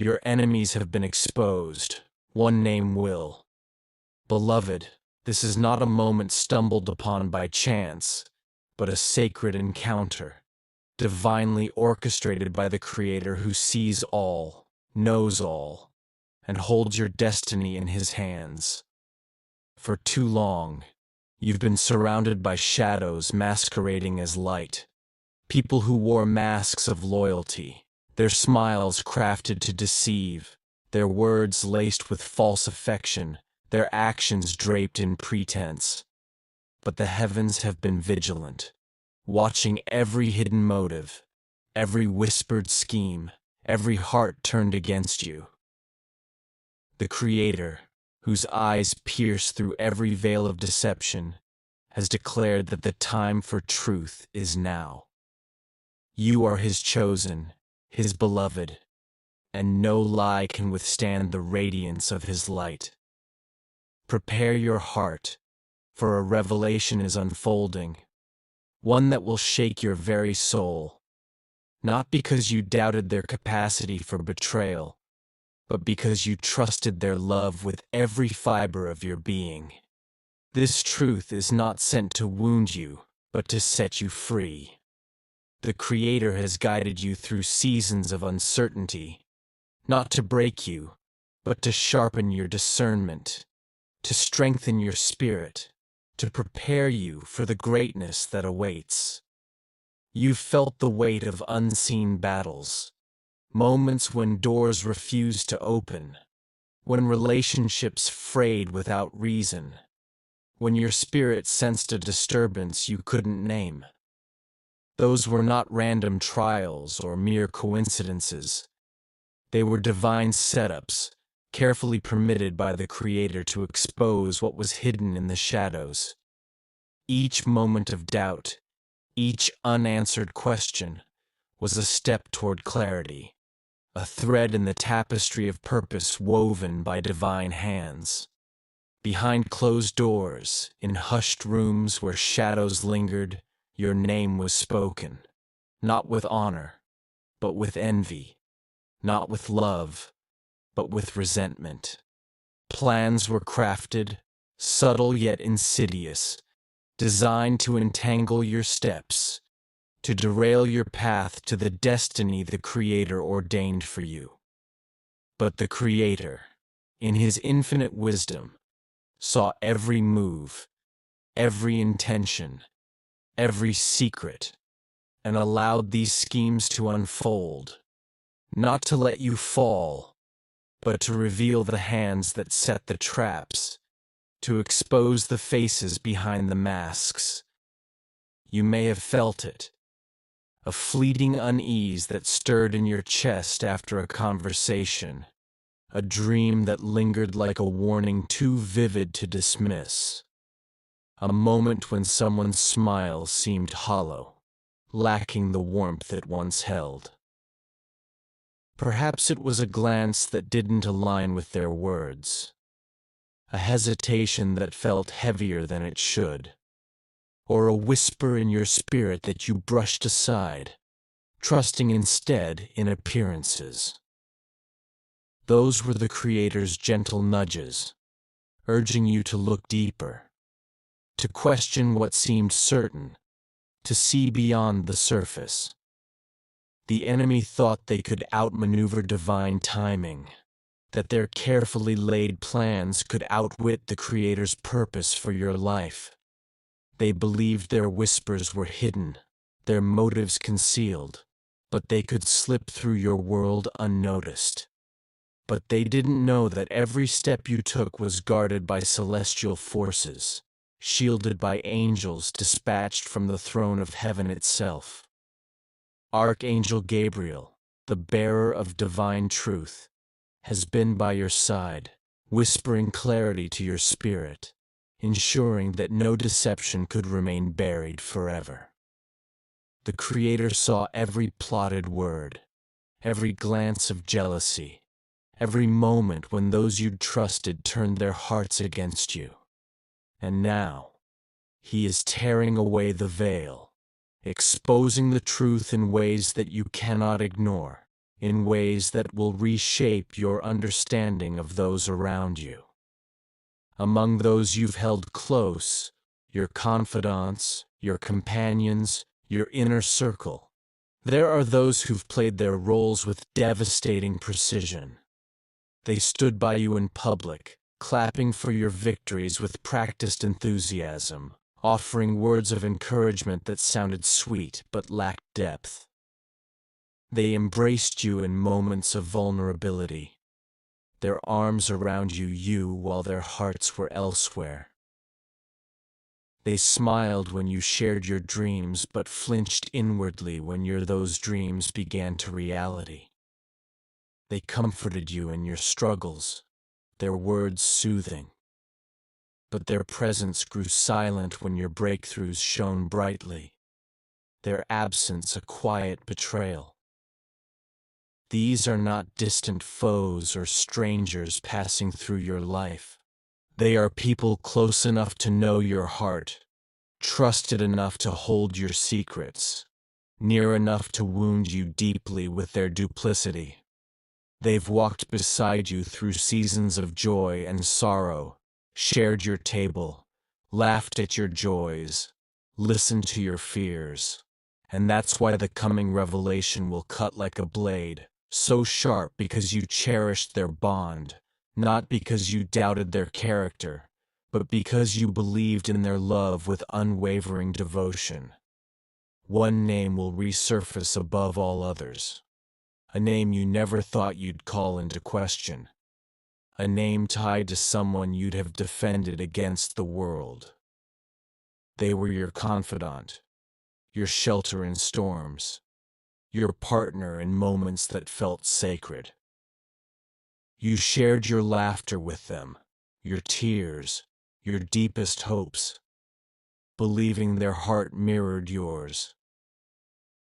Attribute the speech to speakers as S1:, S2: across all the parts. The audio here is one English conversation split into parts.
S1: Your enemies have been exposed. One name will. Beloved, this is not a moment stumbled upon by chance, but a sacred encounter, divinely orchestrated by the Creator who sees all, knows all, and holds your destiny in His hands. For too long, you've been surrounded by shadows masquerading as light, people who wore masks of loyalty, their smiles crafted to deceive, their words laced with false affection, their actions draped in pretense. But the heavens have been vigilant, watching every hidden motive, every whispered scheme, every heart turned against you. The Creator, whose eyes pierce through every veil of deception, has declared that the time for truth is now. You are His chosen, His beloved, and no lie can withstand the radiance of His light. Prepare your heart, for a revelation is unfolding, one that will shake your very soul, not because you doubted their capacity for betrayal, but because you trusted their love with every fiber of your being. This truth is not sent to wound you, but to set you free. The Creator has guided you through seasons of uncertainty, not to break you, but to sharpen your discernment, to strengthen your spirit, to prepare you for the greatness that awaits. You've felt the weight of unseen battles, moments when doors refused to open, when relationships frayed without reason, when your spirit sensed a disturbance you couldn't name. Those were not random trials or mere coincidences. They were divine setups, carefully permitted by the Creator to expose what was hidden in the shadows. Each moment of doubt, each unanswered question, was a step toward clarity, a thread in the tapestry of purpose woven by divine hands. Behind closed doors, in hushed rooms where shadows lingered, your name was spoken, not with honor, but with envy, not with love, but with resentment. Plans were crafted, subtle yet insidious, designed to entangle your steps, to derail your path to the destiny the Creator ordained for you. But the Creator, in His infinite wisdom, saw every move, every intention, every secret, and allowed these schemes to unfold, not to let you fall, but to reveal the hands that set the traps, to expose the faces behind the masks. You may have felt it, a fleeting unease that stirred in your chest after a conversation, a dream that lingered like a warning too vivid to dismiss, a moment when someone's smile seemed hollow, lacking the warmth it once held. Perhaps it was a glance that didn't align with their words, a hesitation that felt heavier than it should, or a whisper in your spirit that you brushed aside, trusting instead in appearances. Those were the Creator's gentle nudges, urging you to look deeper, to question what seemed certain, to see beyond the surface. The enemy thought they could outmaneuver divine timing, that their carefully laid plans could outwit the Creator's purpose for your life. They believed their whispers were hidden, their motives concealed, but they could slip through your world unnoticed. But they didn't know that every step you took was guarded by celestial forces, shielded by angels dispatched from the throne of heaven itself. Archangel Gabriel, the bearer of divine truth, has been by your side, whispering clarity to your spirit, ensuring that no deception could remain buried forever. The Creator saw every plotted word, every glance of jealousy, every moment when those you'd trusted turned their hearts against you. And now, He is tearing away the veil, exposing the truth in ways that you cannot ignore, in ways that will reshape your understanding of those around you. Among those you've held close, your confidants, your companions, your inner circle, there are those who've played their roles with devastating precision. They stood by you in public, clapping for your victories with practiced enthusiasm, offering words of encouragement that sounded sweet but lacked depth. They embraced you in moments of vulnerability, their arms around you while their hearts were elsewhere. They smiled when you shared your dreams but flinched inwardly when those dreams began to reality. They comforted you in your struggles, their words soothing. But their presence grew silent when your breakthroughs shone brightly, their absence a quiet betrayal. These are not distant foes or strangers passing through your life. They are people close enough to know your heart, trusted enough to hold your secrets, near enough to wound you deeply with their duplicity. They've walked beside you through seasons of joy and sorrow, shared your table, laughed at your joys, listened to your fears. And that's why the coming revelation will cut like a blade, so sharp because you cherished their bond, not because you doubted their character, but because you believed in their love with unwavering devotion. One name will resurface above all others. A name you never thought you'd call into question. A name tied to someone you'd have defended against the world. They were your confidant, your shelter in storms, your partner in moments that felt sacred. You shared your laughter with them, your tears, your deepest hopes, believing their heart mirrored yours.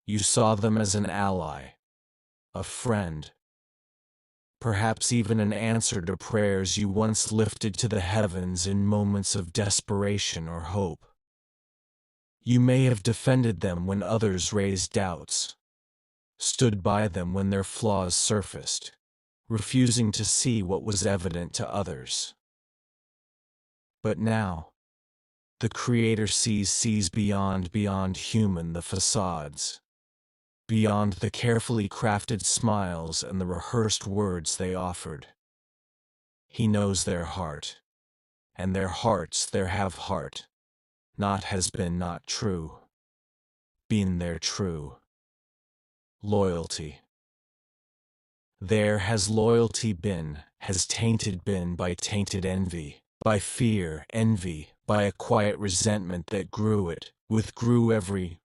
S1: You saw them as an ally, a friend, perhaps even an answer to prayers you once lifted to the heavens in moments of desperation or hope. You may have defended them when others raised doubts, stood by them when their flaws surfaced, refusing to see what was evident to others. But now, the Creator sees beyond human the facades, beyond the carefully crafted smiles and the rehearsed words they offered. He knows their heart, and their hearts there have heart, not has been not true, been there true. Loyalty. There has loyalty been, has tainted been by tainted envy, by fear, envy, by a quiet resentment that withdrew every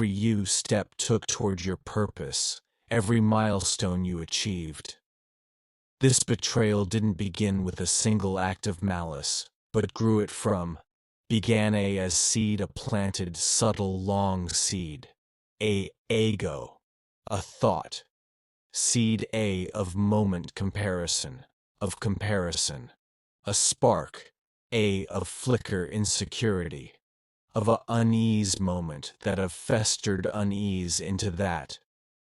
S1: you step took toward your purpose, every milestone you achieved. This betrayal didn't begin with a single act of malice, but began as seed, a planted, subtle, long seed, ego, a thought, seed of moment comparison, a spark, of flicker insecurity, of a unease moment that have festered unease into that,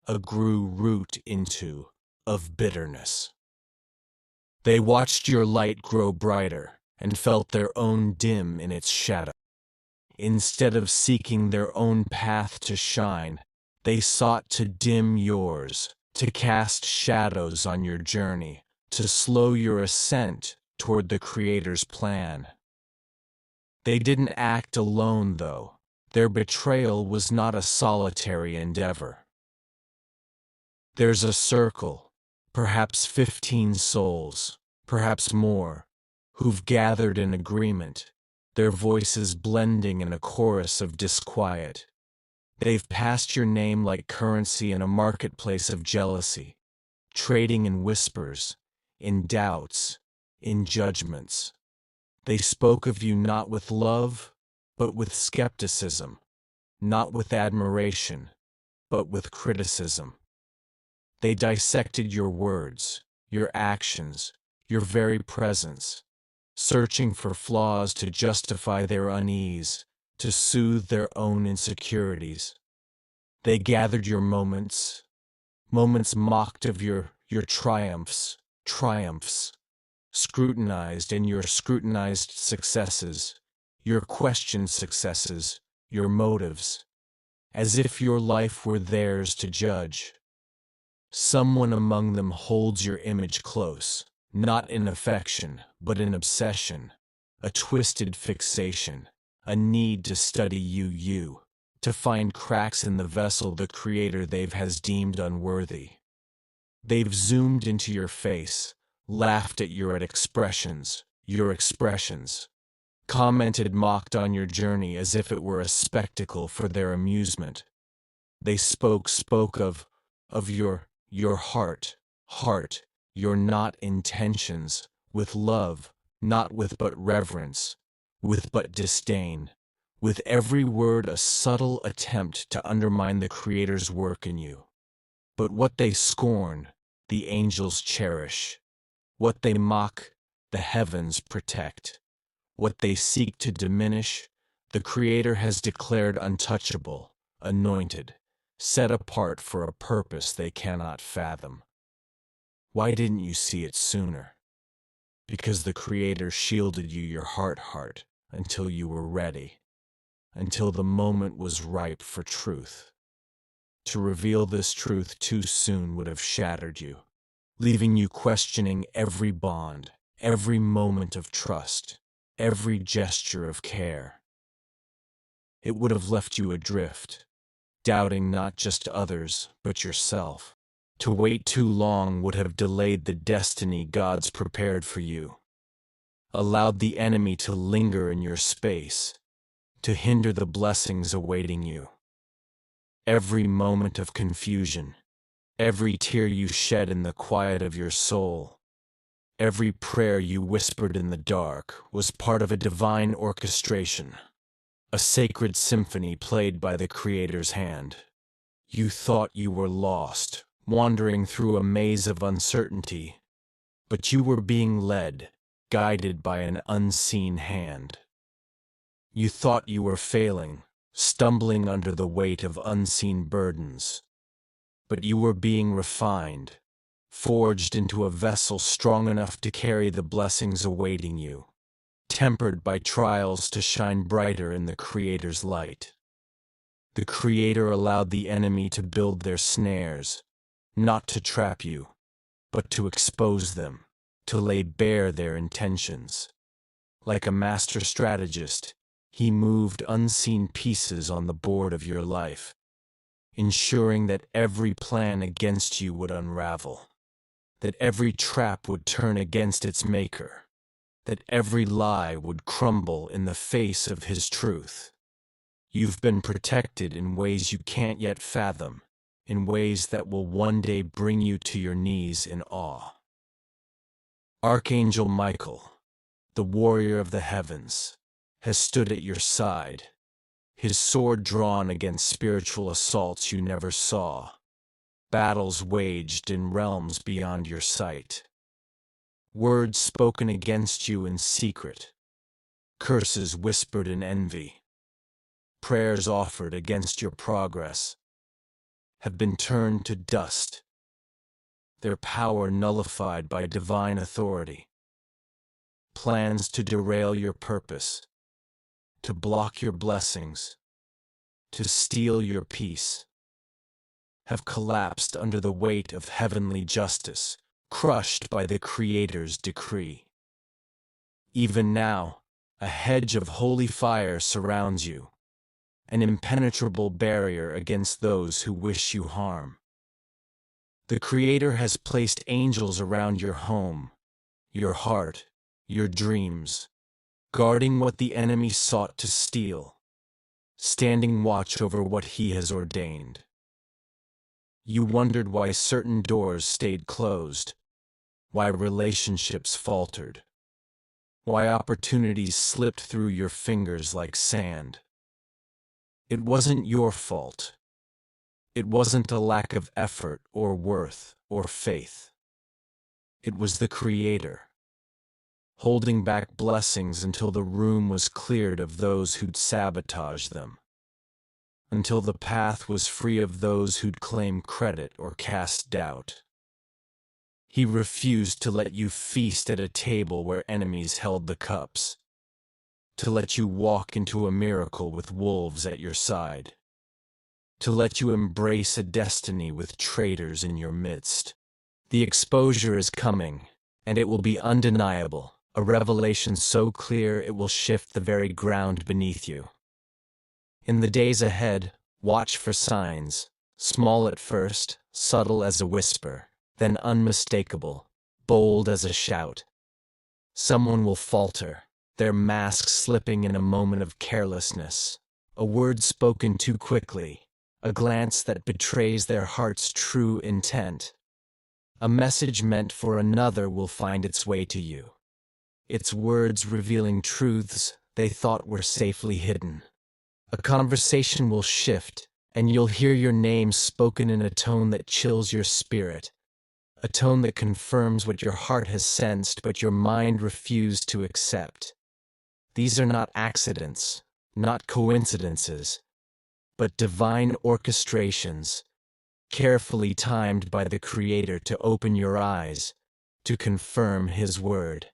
S1: a grew root into, of bitterness. They watched your light grow brighter and felt their own dim in its shadow. Instead of seeking their own path to shine, they sought to dim yours, to cast shadows on your journey, to slow your ascent toward the Creator's plan. They didn't act alone, though. Their betrayal was not a solitary endeavor. There's a circle, perhaps 15 souls, perhaps more, who've gathered in agreement, their voices blending in a chorus of disquiet. They've passed your name like currency in a marketplace of jealousy, trading in whispers, in doubts, in judgments. They spoke of you not with love, but with skepticism, not with admiration, but with criticism. They dissected your words, your actions, your very presence, searching for flaws to justify their unease, to soothe their own insecurities. They gathered your moments, moments mocked of your triumphs, scrutinized and your scrutinized successes, your questioned successes, your motives, as if your life were theirs to judge. Someone among them holds your image close, not in affection, but in obsession, a twisted fixation, a need to study you, to find cracks in the vessel the Creator they've has deemed unworthy. They've zoomed into your face, laughed at your expressions, commented mocked on your journey as if it were a spectacle for their amusement. They spoke of your heart, your not intentions, with love, not with but reverence, with but disdain, with every word a subtle attempt to undermine the Creator's work in you. But what they scorn, the angels cherish. What they mock, the heavens protect. What they seek to diminish, the Creator has declared untouchable, anointed, set apart for a purpose they cannot fathom. Why didn't you see it sooner? Because the Creator shielded you your heart until you were ready, until the moment was ripe for truth. To reveal this truth too soon would have shattered you, leaving you questioning every bond, every moment of trust, every gesture of care. It would have left you adrift, doubting not just others, but yourself. To wait too long would have delayed the destiny God's prepared for you, allowed the enemy to linger in your space, to hinder the blessings awaiting you. Every moment of confusion, every tear you shed in the quiet of your soul, every prayer you whispered in the dark was part of a divine orchestration, a sacred symphony played by the Creator's hand. You thought you were lost, wandering through a maze of uncertainty, but you were being led, guided by an unseen hand. You thought you were failing, stumbling under the weight of unseen burdens, but you were being refined, forged into a vessel strong enough to carry the blessings awaiting you, tempered by trials to shine brighter in the Creator's light. The Creator allowed the enemy to build their snares, not to trap you, but to expose them, to lay bare their intentions. Like a master strategist, He moved unseen pieces on the board of your life, ensuring that every plan against you would unravel, that every trap would turn against its maker, that every lie would crumble in the face of His truth. You've been protected in ways you can't yet fathom, in ways that will one day bring you to your knees in awe. Archangel Michael, the warrior of the heavens, has stood at your side, his sword drawn against spiritual assaults you never saw, battles waged in realms beyond your sight, words spoken against you in secret, curses whispered in envy, prayers offered against your progress, have been turned to dust, their power nullified by divine authority. Plans to derail your purpose, to block your blessings, to steal your peace, have collapsed under the weight of heavenly justice, crushed by the Creator's decree. Even now, a hedge of holy fire surrounds you, an impenetrable barrier against those who wish you harm. The Creator has placed angels around your home, your heart, your dreams, guarding what the enemy sought to steal, standing watch over what He has ordained. You wondered why certain doors stayed closed, why relationships faltered, why opportunities slipped through your fingers like sand. It wasn't your fault. It wasn't a lack of effort or worth or faith. It was the Creator, holding back blessings until the room was cleared of those who'd sabotage them. until the path was free of those who'd claim credit or cast doubt. He refused to let you feast at a table where enemies held the cups, to let you walk into a miracle with wolves at your side, to let you embrace a destiny with traitors in your midst. The exposure is coming, and it will be undeniable, a revelation so clear it will shift the very ground beneath you. In the days ahead, watch for signs, small at first, subtle as a whisper, then unmistakable, bold as a shout. Someone will falter, their mask slipping in a moment of carelessness, a word spoken too quickly, a glance that betrays their heart's true intent. A message meant for another will find its way to you, its words revealing truths they thought were safely hidden. A conversation will shift, and you'll hear your name spoken in a tone that chills your spirit, a tone that confirms what your heart has sensed but your mind refused to accept. These are not accidents, not coincidences, but divine orchestrations, carefully timed by the Creator to open your eyes, to confirm His word.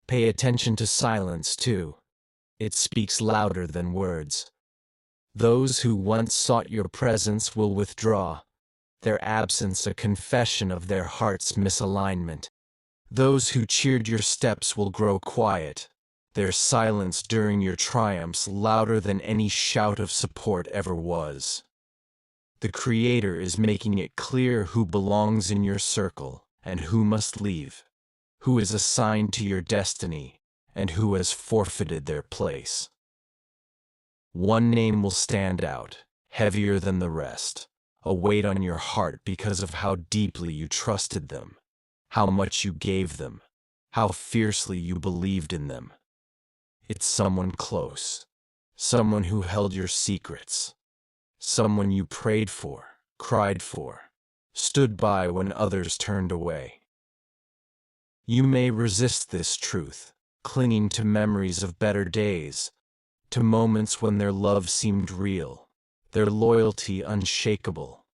S1: Pay attention to silence, too. It speaks louder than words. Those who once sought your presence will withdraw, their absence a confession of their heart's misalignment. Those who cheered your steps will grow quiet, their silence during your triumphs louder than any shout of support ever was. The Creator is making it clear who belongs in your circle and who must leave, who is assigned to your destiny, and who has forfeited their place. One name will stand out, heavier than the rest, a weight on your heart because of how deeply you trusted them, how much you gave them, how fiercely you believed in them. It's someone close, someone who held your secrets, someone you prayed for, cried for, stood by when others turned away. You may resist this truth, clinging to memories of better days, to moments when their love seemed real, their loyalty unshakable.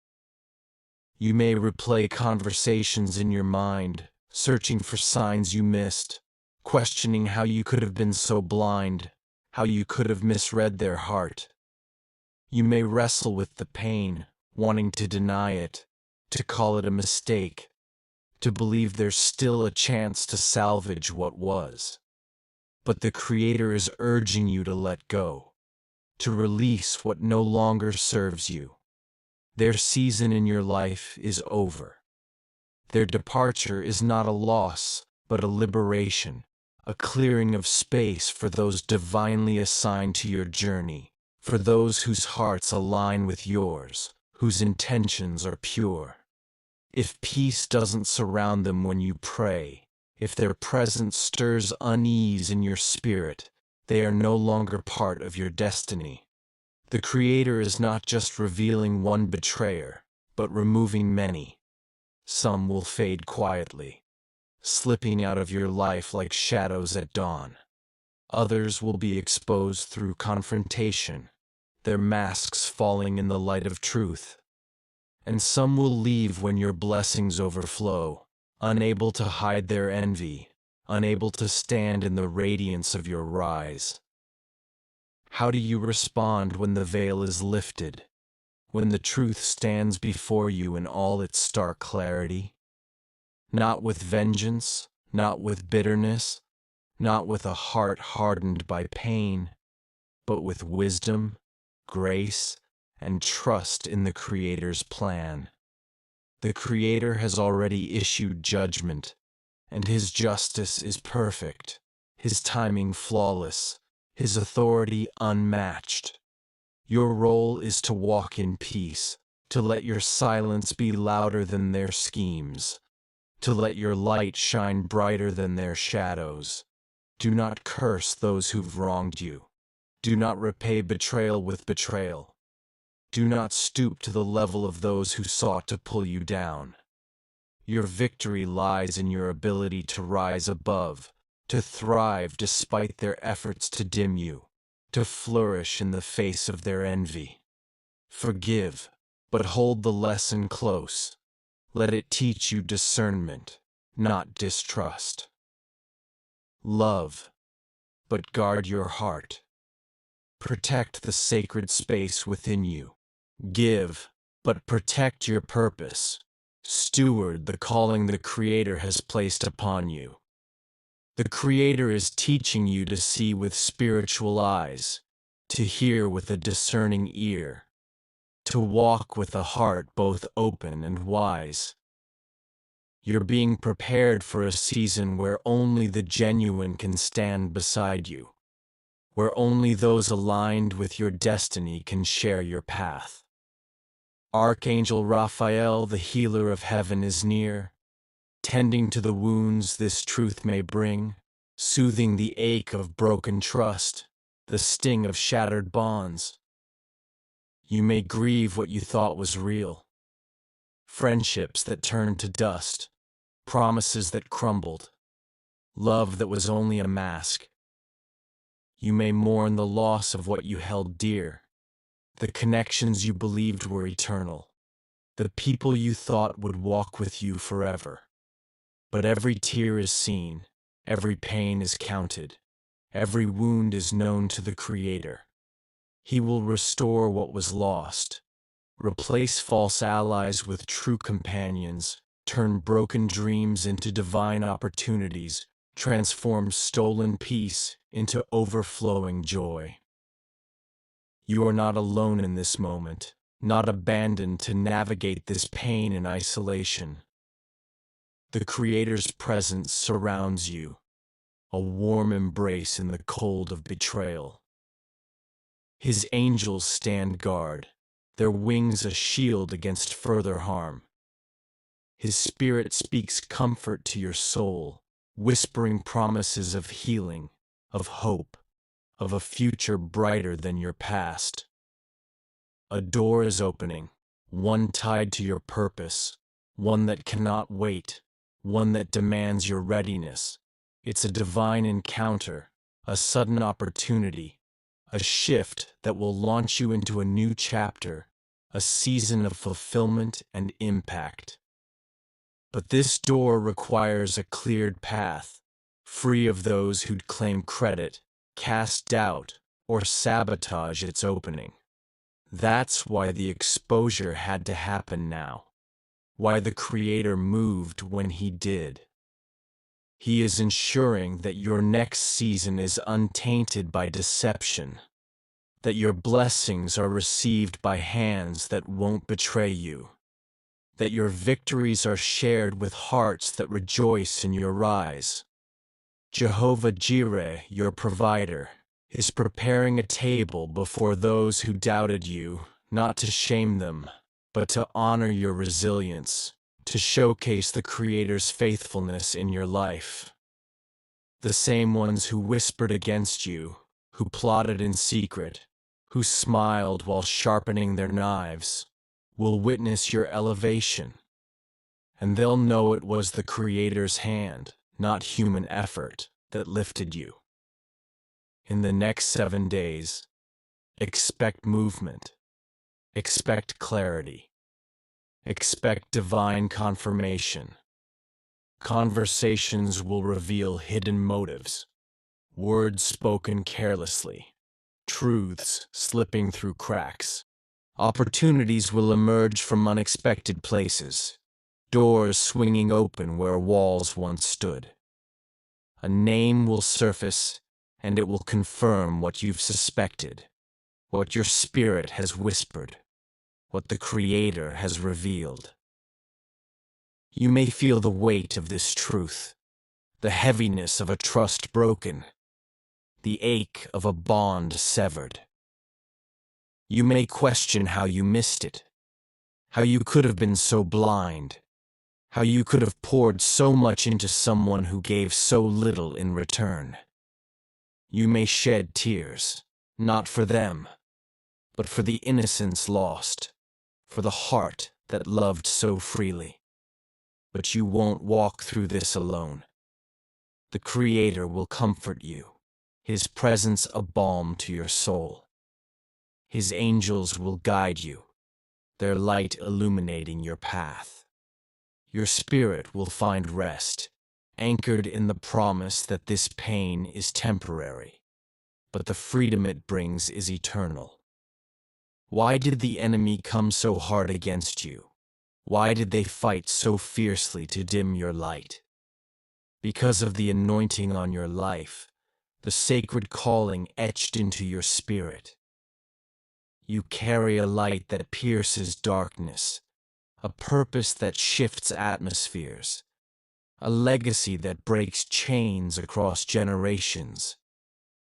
S1: You may replay conversations in your mind, searching for signs you missed, questioning how you could have been so blind, how you could have misread their heart. You may wrestle with the pain, wanting to deny it, to call it a mistake, to believe there's still a chance to salvage what was. But the Creator is urging you to let go, to release what no longer serves you. Their season in your life is over. Their departure is not a loss, but a liberation, a clearing of space for those divinely assigned to your journey, for those whose hearts align with yours, whose intentions are pure. If peace doesn't surround them when you pray, if their presence stirs unease in your spirit, they are no longer part of your destiny. The Creator is not just revealing one betrayer, but removing many. Some will fade quietly, slipping out of your life like shadows at dawn. Others will be exposed through confrontation, their masks falling in the light of truth. And some will leave when your blessings overflow, unable to hide their envy, unable to stand in the radiance of your rise. How do you respond when the veil is lifted, when the truth stands before you in all its stark clarity? Not with vengeance, not with bitterness, not with a heart hardened by pain, but with wisdom, grace, and trust in the Creator's plan. The Creator has already issued judgment, and His justice is perfect, His timing flawless, His authority unmatched. Your role is to walk in peace, to let your silence be louder than their schemes, to let your light shine brighter than their shadows. Do not curse those who've wronged you. Do not repay betrayal with betrayal. Do not stoop to the level of those who sought to pull you down. Your victory lies in your ability to rise above, to thrive despite their efforts to dim you, to flourish in the face of their envy. Forgive, but hold the lesson close. Let it teach you discernment, not distrust. Love, but guard your heart. Protect the sacred space within you. Give, but protect your purpose. Steward the calling the Creator has placed upon you. The Creator is teaching you to see with spiritual eyes, to hear with a discerning ear, to walk with a heart both open and wise. You're being prepared for a season where only the genuine can stand beside you, where only those aligned with your destiny can share your path. Archangel Raphael, the healer of heaven, is near, tending to the wounds this truth may bring, soothing the ache of broken trust, the sting of shattered bonds. You may grieve what you thought was real, friendships that turned to dust, promises that crumbled, love that was only a mask. You may mourn the loss of what you held dear, the connections you believed were eternal, the people you thought would walk with you forever. But every tear is seen, every pain is counted, every wound is known to the Creator. He will restore what was lost, replace false allies with true companions, turn broken dreams into divine opportunities, transform stolen peace into overflowing joy. You are not alone in this moment, not abandoned to navigate this pain in isolation. The Creator's presence surrounds you, a warm embrace in the cold of betrayal. His angels stand guard, their wings a shield against further harm. His Spirit speaks comfort to your soul, whispering promises of healing, of hope, of a future brighter than your past. A door is opening, one tied to your purpose, one that cannot wait, one that demands your readiness. It's a divine encounter, a sudden opportunity, a shift that will launch you into a new chapter, a season of fulfillment and impact. But this door requires a cleared path, free of those who'd claim credit, cast doubt, or sabotage its opening. That's why the exposure had to happen now, why the Creator moved when He did. He is ensuring that your next season is untainted by deception, that your blessings are received by hands that won't betray you, that your victories are shared with hearts that rejoice in your rise. Jehovah Jireh, your provider, is preparing a table before those who doubted you, not to shame them, but to honor your resilience, to showcase the Creator's faithfulness in your life. The same ones who whispered against you, who plotted in secret, who smiled while sharpening their knives, will witness your elevation. And they'll know it was the Creator's hand, not human effort, that lifted you. In the next 7 days, expect movement, expect clarity, expect divine confirmation. Conversations will reveal hidden motives, words spoken carelessly, truths slipping through cracks. Opportunities will emerge from unexpected places, doors swinging open where walls once stood. A name will surface, and it will confirm what you've suspected, what your spirit has whispered, what the Creator has revealed. You may feel the weight of this truth, the heaviness of a trust broken, the ache of a bond severed. You may question how you missed it, how you could have been so blind, how you could have poured so much into someone who gave so little in return. You may shed tears, not for them, but for the innocence lost, for the heart that loved so freely. But you won't walk through this alone. The Creator will comfort you, His presence a balm to your soul. His angels will guide you, their light illuminating your path. Your spirit will find rest, anchored in the promise that this pain is temporary, but the freedom it brings is eternal. Why did the enemy come so hard against you? Why did they fight so fiercely to dim your light? Because of the anointing on your life, the sacred calling etched into your spirit. You carry a light that pierces darkness, a purpose that shifts atmospheres, a legacy that breaks chains across generations,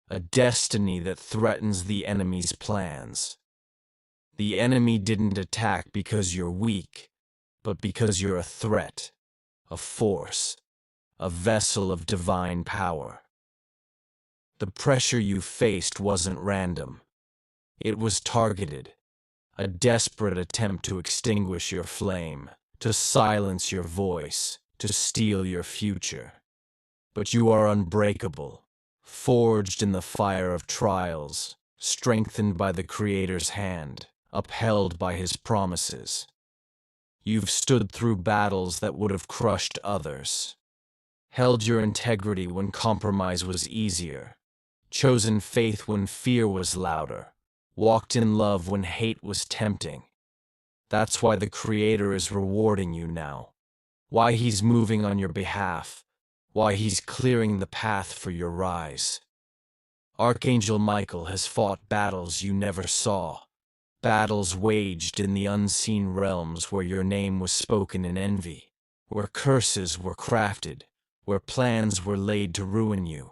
S1: a destiny that threatens the enemy's plans. The enemy didn't attack because you're weak, but because you're a threat, a force, a vessel of divine power. The pressure you faced wasn't random. It was targeted, a desperate attempt to extinguish your flame, to silence your voice, to steal your future. But you are unbreakable, forged in the fire of trials, strengthened by the Creator's hand, upheld by His promises. You've stood through battles that would have crushed others, held your integrity when compromise was easier, chosen faith when fear was louder, walked in love when hate was tempting. That's why the Creator is rewarding you now, why He's moving on your behalf, why He's clearing the path for your rise. Archangel Michael has fought battles you never saw, battles waged in the unseen realms where your name was spoken in envy, where curses were crafted, where plans were laid to ruin you.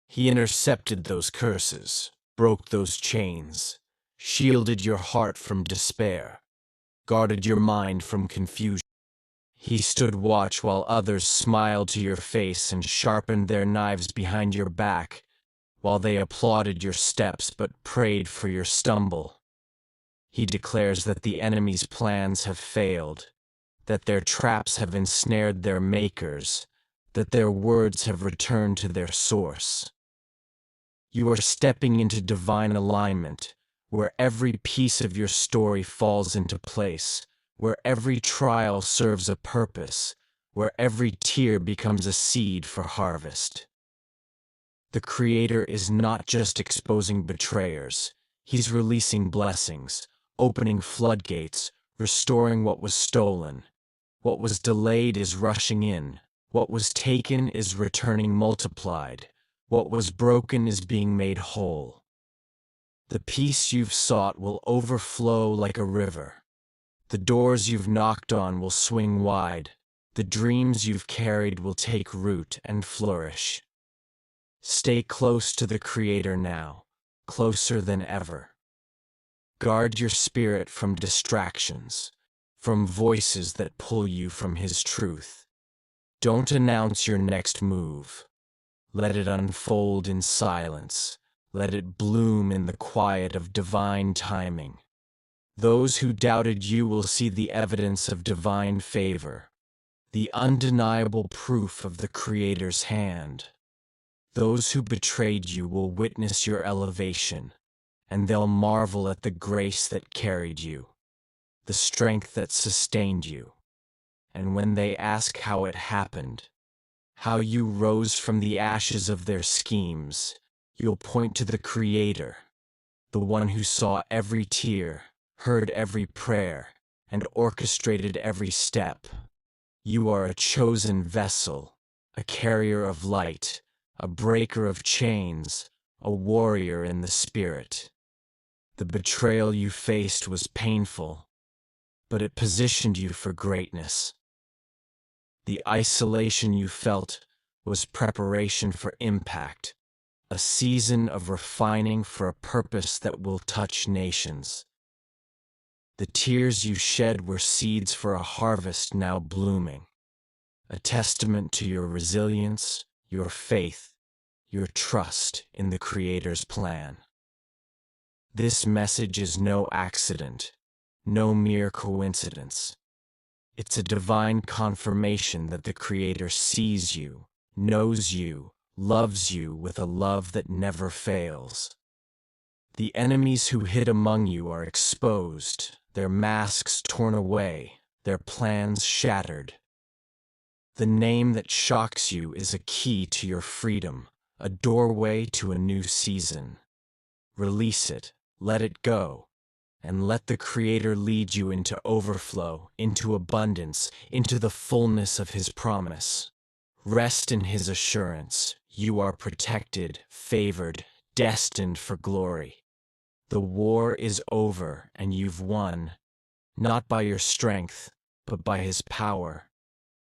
S1: He intercepted those curses, broke those chains, shielded your heart from despair, guarded your mind from confusion. He stood watch while others smiled to your face and sharpened their knives behind your back, while they applauded your steps but prayed for your stumble. He declares that the enemy's plans have failed, that their traps have ensnared their makers, that their words have returned to their source. You are stepping into divine alignment, where every piece of your story falls into place, where every trial serves a purpose, where every tear becomes a seed for harvest. The Creator is not just exposing betrayers, He's releasing blessings, opening floodgates, restoring what was stolen. What was delayed is rushing in, what was taken is returning multiplied. What was broken is being made whole. The peace you've sought will overflow like a river. The doors you've knocked on will swing wide. The dreams you've carried will take root and flourish. Stay close to the Creator now, closer than ever. Guard your spirit from distractions, from voices that pull you from His truth. Don't announce your next move. Let it unfold in silence. Let it bloom in the quiet of divine timing. Those who doubted you will see the evidence of divine favor, the undeniable proof of the Creator's hand. Those who betrayed you will witness your elevation, and they'll marvel at the grace that carried you, the strength that sustained you. And when they ask how it happened, how you rose from the ashes of their schemes, you'll point to the Creator, the one who saw every tear, heard every prayer, and orchestrated every step. You are a chosen vessel, a carrier of light, a breaker of chains, a warrior in the spirit. The betrayal you faced was painful, but it positioned you for greatness. The isolation you felt was preparation for impact, a season of refining for a purpose that will touch nations. The tears you shed were seeds for a harvest now blooming, a testament to your resilience, your faith, your trust in the Creator's plan. This message is no accident, no mere coincidence. It's a divine confirmation that the Creator sees you, knows you, loves you with a love that never fails. The enemies who hid among you are exposed, their masks torn away, their plans shattered. The name that shocks you is a key to your freedom, a doorway to a new season. Release it, let it go, and let the Creator lead you into overflow, into abundance, into the fullness of His promise. Rest in His assurance. You are protected, favored, destined for glory. The war is over and you've won, not by your strength, but by His power.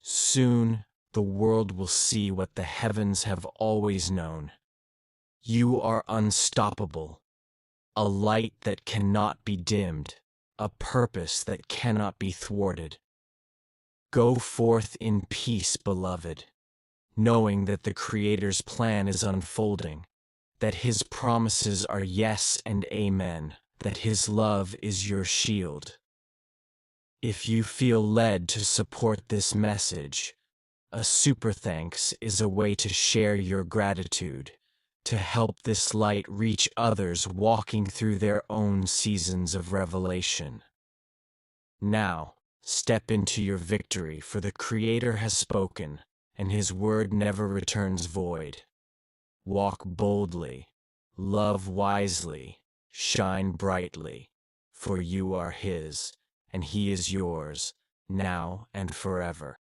S1: Soon, the world will see what the heavens have always known. You are unstoppable, a light that cannot be dimmed, a purpose that cannot be thwarted. Go forth in peace, beloved, knowing that the Creator's plan is unfolding, that His promises are yes and amen, that His love is your shield. If you feel led to support this message, a super thanks is a way to share your gratitude, to help this light reach others walking through their own seasons of revelation. Now, step into your victory, for the Creator has spoken, and His word never returns void. Walk boldly, love wisely, shine brightly, for you are His, and He is yours, now and forever.